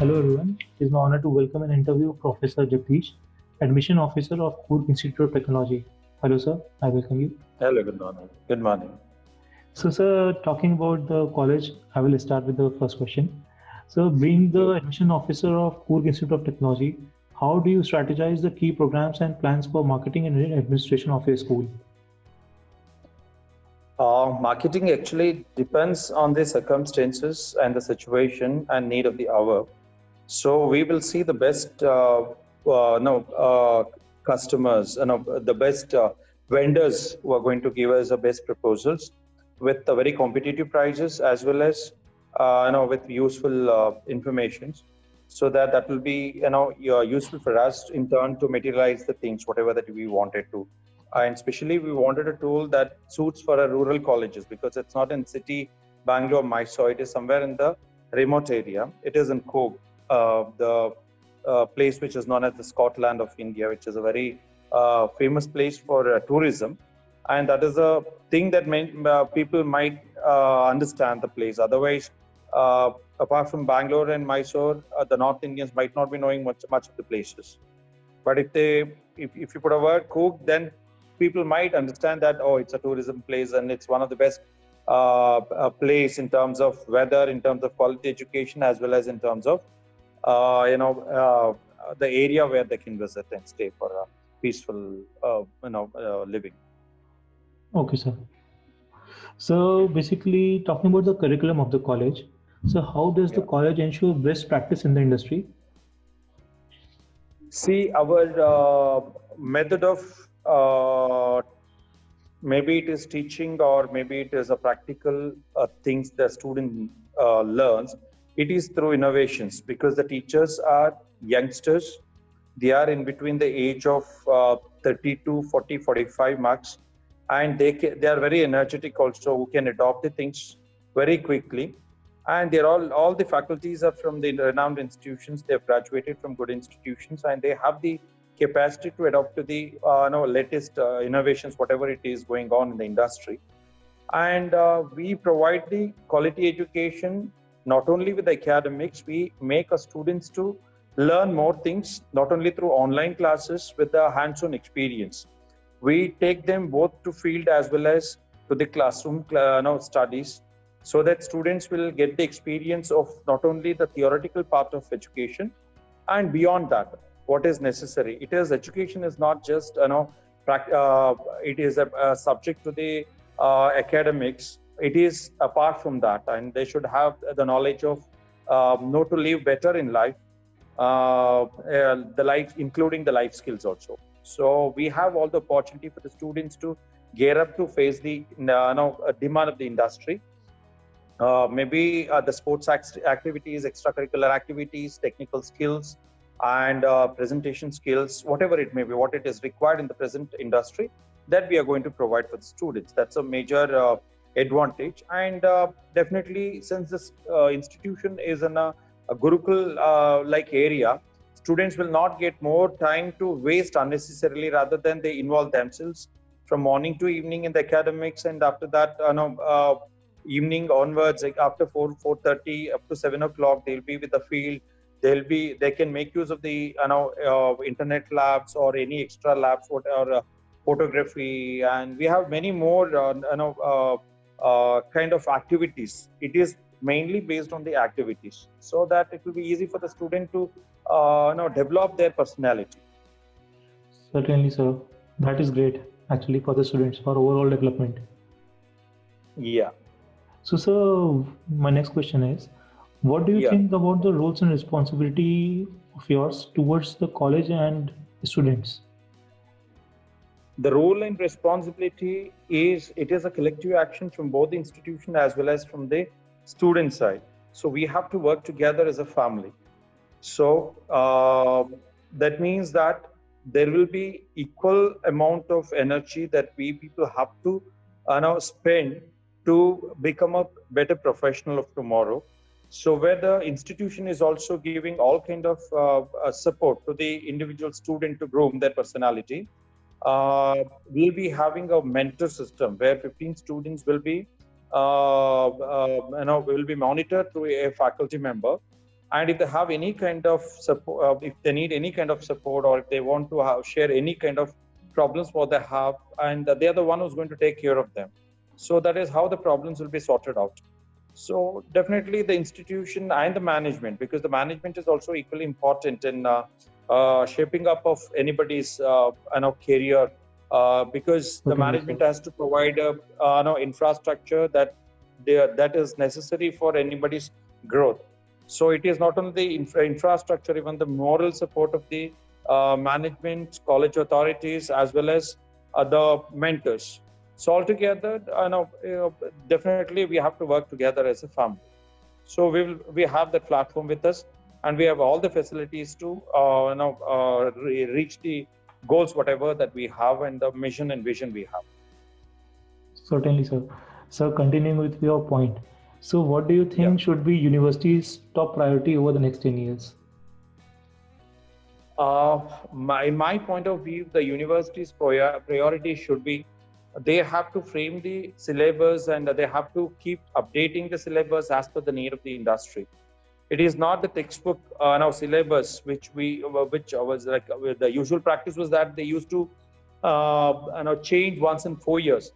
Hello everyone. It is my honor to welcome and interview Professor Jagadish, Admission Officer of Coorg Institute of Technology. Hello sir, I welcome you. Hello, good morning. Good morning. So sir, talking about the college, I will start with the first question. So being the Admission Officer of Coorg Institute of Technology, how do you strategize the key programs and plans for marketing and administration of your school? Marketing actually depends on the circumstances and the situation and need of the hour. So we will see the best no, customers, the best vendors who are going to give us the best proposals with the very competitive prices as well as with useful information. So that will be useful for us in turn to materialize the things whatever that we wanted to. And especially we wanted a tool that suits for our rural colleges because it's not in city Bangalore, Mysore. It is somewhere in the remote area. It is in Coorg, the place which is known as the Scotland of India, which is a very famous place for tourism. And that is a thing that people might understand the place. Otherwise, apart from Bangalore and Mysore, the North Indians might not be knowing much of the places. But if you put a word Coorg, then people might understand that it's a tourism place and it's one of the best place in terms of weather, in terms of quality education, as well as in terms of the area where they can visit and stay for a peaceful living. Okay sir. So basically talking about the curriculum of the college. So how does the college ensure best practice in the industry? See, our method of maybe it is teaching or maybe it is a practical things the student learns. It is through innovations because the teachers are youngsters. They are in between the age of 30 to 40, 45 marks, and they are very energetic also, who can adopt the things very quickly. And they're all the faculties are from the renowned institutions. They've graduated from good institutions, and they have the capacity to adopt to the latest innovations, whatever it is going on in the industry. And we provide the quality education not only with the academics. We make our students to learn more things, not only through online classes with the hands-on experience. We take them both to field as well as to the classroom studies, so that students will get the experience of not only the theoretical part of education and beyond that what is necessary. It is education is not just it is a subject to the academics. It is apart from that, and they should have the knowledge of know to live better in life, the life including the life skills also. So we have all the opportunity for the students to gear up to face the demand of the industry. Maybe the sports activities, extracurricular activities, technical skills, and presentation skills, whatever it may be, what it is required in the present industry, that we are going to provide for the students. That's a major advantage. And definitely, since this institution is in a Gurukul like area, students will not get more time to waste unnecessarily, rather than they involve themselves from morning to evening in the academics, and after that evening onwards, like after 4:30 up to 7 o'clock, they'll be with the field. They can make use of the internet labs or any extra labs or photography, and we have many more kind of activities. It is mainly based on the activities, so that it will be easy for the student to develop their personality. Certainly, sir. That is great actually for the students for overall development. Yeah. So, sir, my next question is, what do you think about the roles and responsibility of yours towards the college and students? The role and responsibility is a collective action from both the institution as well as from the student side. So we have to work together as a family. So that means that there will be equal amount of energy that we people have to spend to become a better professional of tomorrow. So where the institution is also giving all kind of support to the individual student to groom their personality, we'll be having a mentor system where 15 students will be will be monitored through a faculty member, And if they have any kind of support, if they need any kind of support, or if they want to share any kind of problems what they have, and they are the one who's going to take care of them. So that is how the problems will be sorted out. So definitely the institution and the management, because the management is also equally important in shaping up of anybody's career, because the Certainly, management sir. has to provide a infrastructure that is necessary for anybody's growth. So it is not only the infrastructure, even the moral support of the management, college authorities, as well as the mentors. So altogether, definitely we have to work together as a family. So we have that platform with us, and we have all the facilities to reach the goals whatever that we have, and the mission and vision we have. Certainly, sir. Sir, continuing with your point. So, what do you Yeah. think should be university's top priority over the next 10 years? In my point of view, the university's priority should be, they have to frame the syllabus, and they have to keep updating the syllabus as per the need of the industry. It is not the textbook now syllabus which was like the usual practice was that they used to change once in 4 years.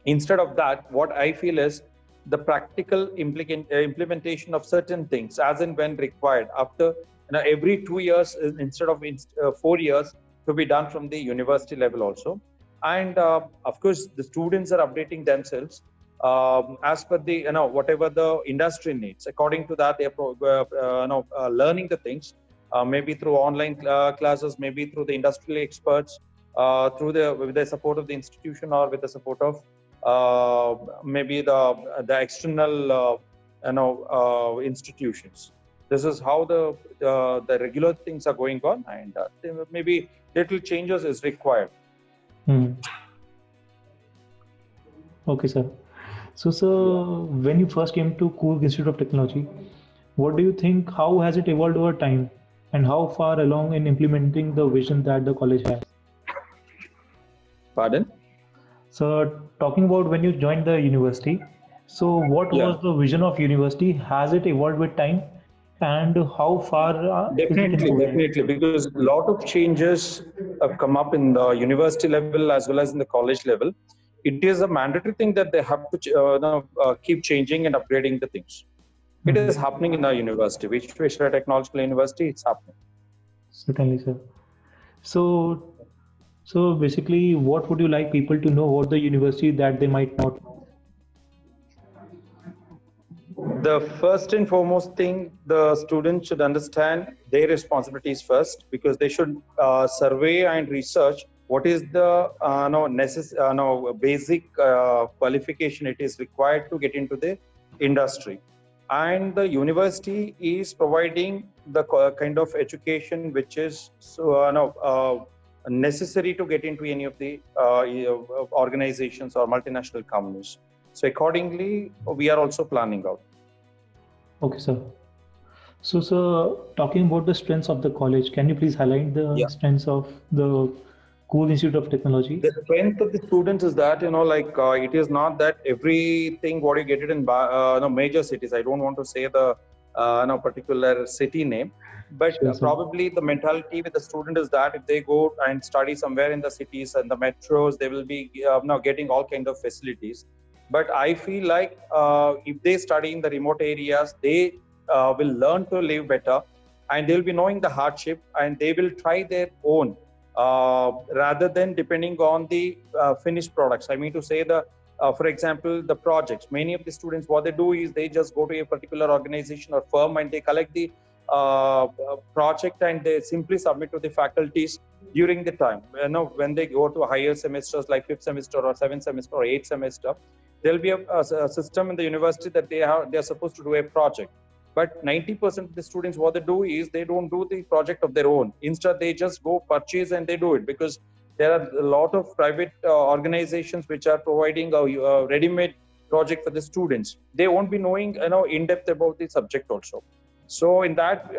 Instead of that, what I feel is the practical implementation of certain things as and when required after every 2 years instead of 4 years, to be done from the university level also. And of course, the students are updating themselves as per the whatever the industry needs. According to that, they are learning the things, maybe through online classes, maybe through the industrial experts, with the support of the institution, or with the support of maybe the external institutions. This is how the regular things are going on, and maybe little changes is required. Hmm. Okay, sir. So, sir, when you first came to Coorg Institute of Technology, what do you think? How has it evolved over time, and how far along in implementing the vision that the college has? Pardon? So, talking about when you joined the university, so what Yeah. was the vision of university? Has it evolved with time, and how far is it improving? Definitely, because a lot of changes have come up in the university level as well as in the college level. It is a mandatory thing that they have to keep changing and upgrading the things. It is Mhm. happening in our university, which technological university, it's happening. Certainly, sir. So, so basically, what would you like people to know about the university that they might not know? The first and foremost thing, the students should understand their responsibilities first, because they should survey and research what is the basic qualification it is required to get into the industry. And the university is providing the kind of education which is necessary to get into any of the organizations or multinational companies. So accordingly, we are also planning out. Okay, sir. So, sir, talking about the strengths of the college, can you please highlight the Yeah. strengths of the Coorg Institute of Technology? The strength of the students is that it is not that everything what you get it in major cities. I don't want to say the particular city name, but Sure, sir. probably the mentality with the student is that if they go and study somewhere in the cities and the metros, they will be now getting all kind of facilities. But I feel like if they study in the remote areas, they will learn to live better, and they will be knowing the hardship, and they will try their own rather than depending on the finished products. I mean to say for example, the projects. Many of the students, what they do is they just go to a particular organization or firm, and they collect the project, and they simply submit to the faculties during the time. When they go to higher semesters like 5th semester or 7th semester or 8th semester, there'll be a system in the university that they are supposed to do a project. But 90% of the students, what they do is they don't do the project of their own. Instead, they just go purchase and they do it, because there are a lot of private organizations which are providing a ready-made project for the students. They won't be knowing in depth about the subject also. So in that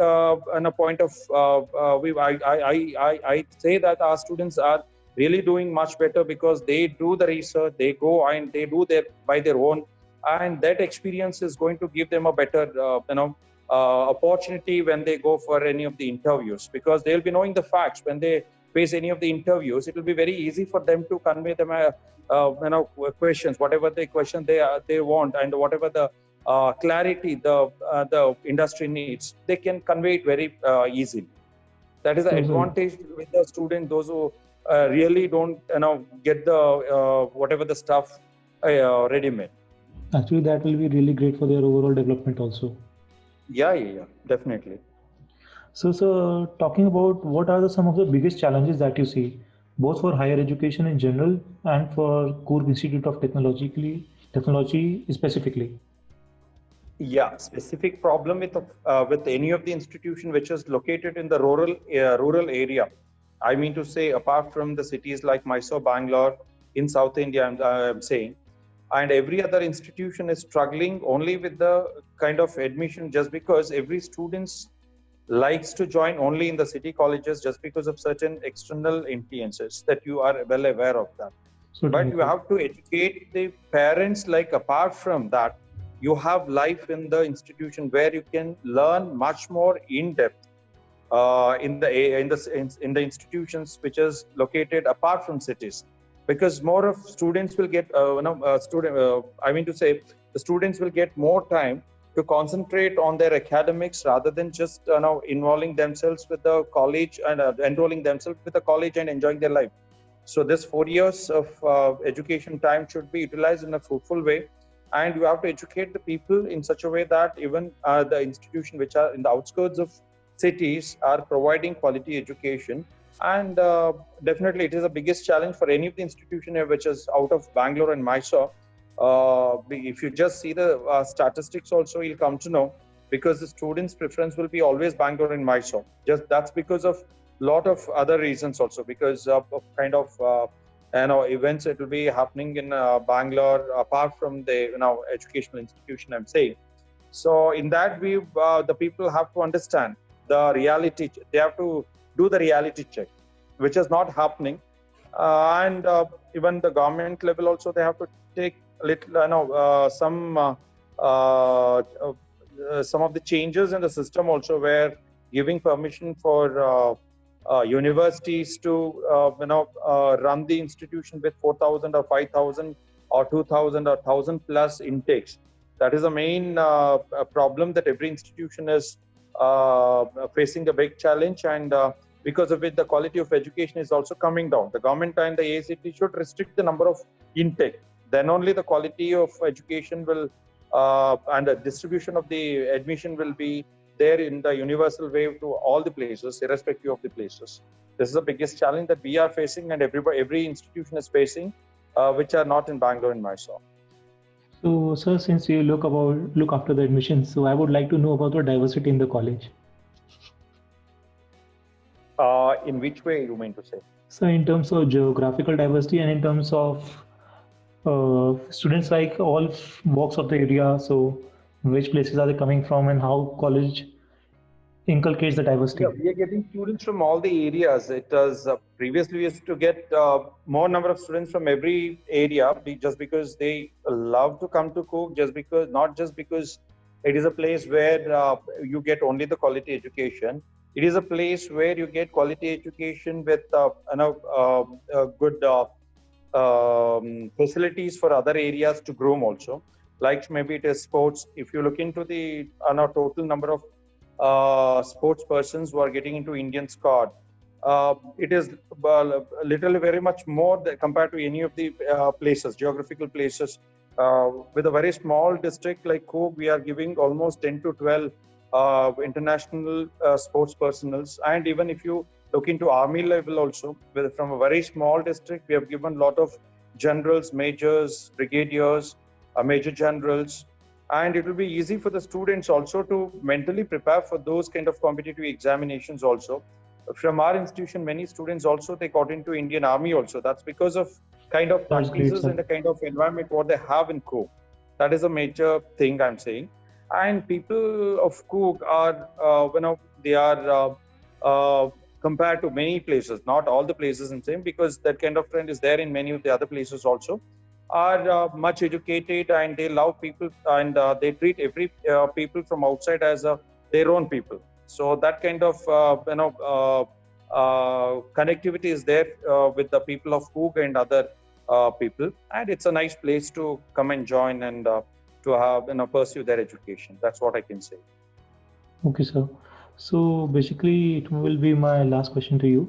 point of I say that our students are really doing much better, because they do the research, they go and they do their by their own, and that experience is going to give them a better opportunity when they go for any of the interviews, because they'll be knowing the facts. When they face any of the interviews, it will be very easy for them to convey them questions, whatever the question they want, and whatever the clarity the industry needs, they can convey it very easily. That is the So, sir, advantage with the student. Those who really don't get the whatever the stuff ready made. actually, that will be really great for their overall development also. Yeah, definitely. So, talking about what are some of the biggest challenges that you see, both for higher education in general and for Coorg Institute of Technology specifically? Yeah, specific problem with any of the institution which is located in the rural area. I mean to say, apart from the cities like Mysore, Bangalore, in South India, I'm saying, and every other institution is struggling only with the kind of admission, just because every students likes to join only in the city colleges just because of certain external influences that you are well aware of that. But Certainly, you sir. have to educate the parents, like apart from that, you have life in the institution where you can learn much more in depth in the institutions which is located apart from cities, because more of students will get I mean to say, the students will get more time to concentrate on their academics rather than just involving themselves with the college and enrolling themselves with the college and enjoying their life. So this 4 years of education time should be utilized in a fruitful way, and you have to educate the people in such a way that even the institution which are in the outskirts of cities are providing quality education. And definitely it is the biggest challenge for any of the institution here which is out of Bangalore and Mysore. If you just see the statistics also, you'll come to know, because the students preference will be always Bangalore and Mysore. Just that's because of lot of other reasons also, because of kind of events it will be happening in Bangalore apart from the educational institution, I'm saying. So in that way, the people have to understand the reality. They have to do the reality check, which is not happening. And even the government level also, they have to take little some of the changes in the system also, where giving permission for universities to run the institution with 4,000 or 5,000 or 2,000 or 1,000 plus intakes. That is the main problem that every institution is facing a big challenge, and because of it, the quality of education is also coming down. The government and the AICT should restrict the number of intake. Then only the quality of education will and the distribution of the admission will be there in the universal way to all the places, irrespective of the places. This is the biggest challenge that we are facing, and every institution is facing, which are not in Bangalore and Mysore. So, sir, since you look after the admissions, so I would like to know about the diversity in the college. In which way you mean to say? So, in terms of geographical diversity and in terms of students like all walks of the area, so which places are they coming from and how college inculcates the Yeah, diversity? we are getting students from all the areas. It was previously we used to get more number of students from every area, just because they love to come to Coorg, just because not just because it is a place where you get only the quality education. It is a place where you get quality education with good facilities for other areas to groom also. Like maybe it is sports. If you look into the total number of sports persons who are getting into Indian squad, it is literally very much more compared to any of the places, geographical places. With a very small district like Coorg, we are giving almost 10 to 12 international sports personals. And even if you look into army level also, from a very small district, we have given a lot of generals, majors, brigadiers, major generals. And it will be easy for the students also to mentally prepare for those kind of competitive examinations also. From our institution, many students also, they got into Indian Army also. That's because of kind of That's great, practices and sir. the kind of environment what they have in Coorg. That is a major thing I'm saying. And people of Coorg are, they are compared to many places, not all the places in same, because that kind of trend is there in many of the other places also, are much educated, and they love people, and they treat every people from outside as a their own people. So that kind of connectivity is there with the people of Coorg and other people, and it's a nice place to come and join and to have pursue their education. That's what I can say. Okay, sir. So basically, it will be my last question to you.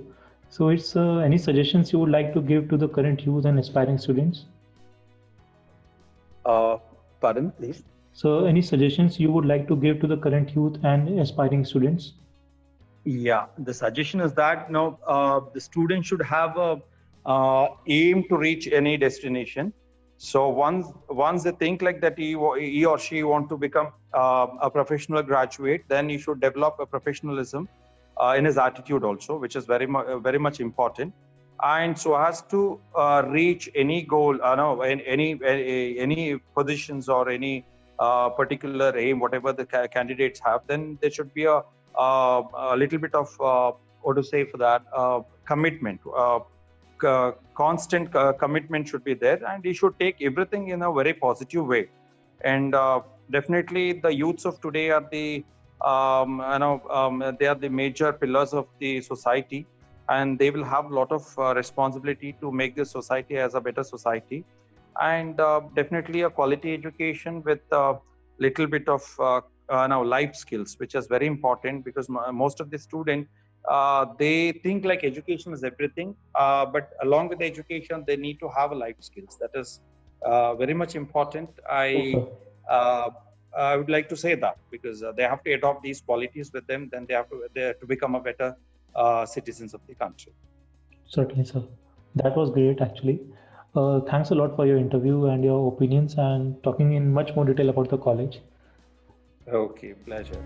So it's any suggestions you would like to give to the current youth and aspiring students? Pardon, please. So any suggestions you would like to give to the current youth and aspiring students? Yeah, the suggestion is that the student should have a aim to reach any destination. So once they think like that he or she want to become a professional graduate, then he should develop a professionalism in his attitude also, which is very much important. And so as to reach any goal, any positions or any particular aim, whatever the candidates have, then there should be a little bit of what to say for that commitment. Constant commitment should be there, and he should take everything in a very positive way. And definitely, the youths of today are they are the major pillars of the society, and they will have a lot of responsibility to make this society as a better society. And definitely a quality education with a little bit of life skills, which is very important, because most of the students they think like education is everything, but along with the education they need to have a life skills. That is very much important. I would like to say that, because they have to adopt these qualities with them, then they have to become a better citizens of the country. Certainly, sir. That was great, actually. Thanks a lot for your interview and your opinions and talking in much more detail about the college. Okay, pleasure.